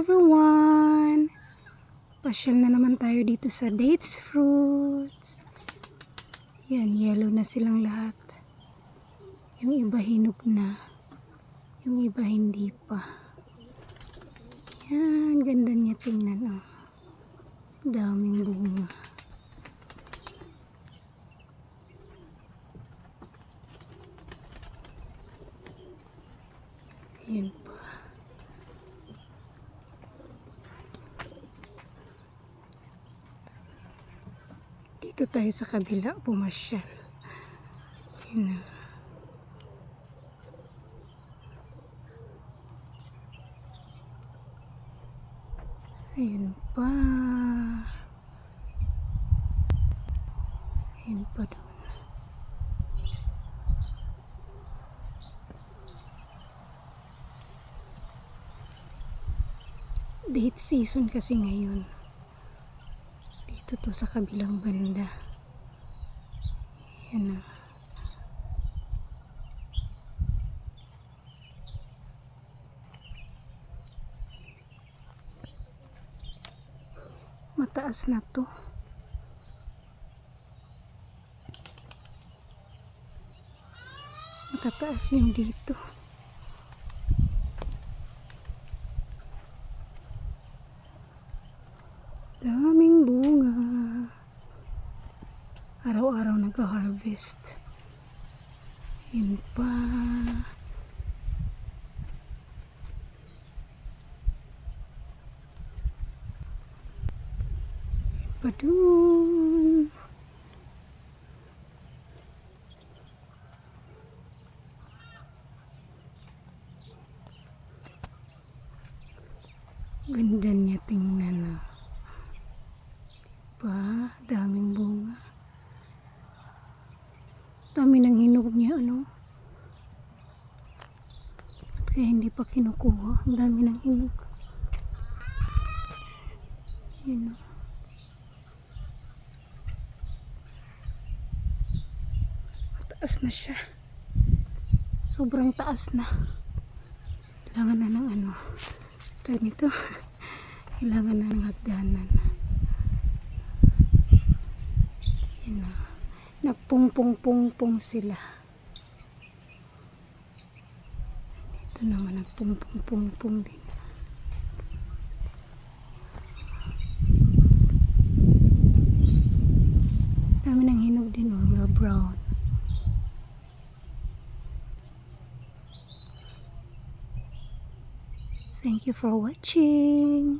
everyone! Pasyal na naman tayo dito sa dates fruits. Yan, yellow na silang lahat. Yung iba hinog na. Yung iba hindi pa. Yan, ganda niya tingnan. Oh. Daming bunga. Yan pa. Dito tayo sa kabila, pumasyal. Yan na. Ayan pa. Ayan pa doon. Date season kasi ngayon. Dito to sa kabilang banda. Ayan na. Mataas na to. Matataas yung dito. Daming bunga. Araw-araw nag-harvest. Yun pa. Yun pa dun. Ganda niya tingnan. Pa, daming bunga. Dami ng hinog niya, ano? At kaya hindi pa kinukuha. Ang dami ng hinog. Yun, no? Mataas na siya. Sobrang taas na. Kailangan na ng ano. Ito nito. Kailangan na ng hagdanan. Yan na. Nagpungpung-pungpung sila. Dito naman nagpungpung-pungpung din. Dami ng hinog din, mga brown. Thank you for watching.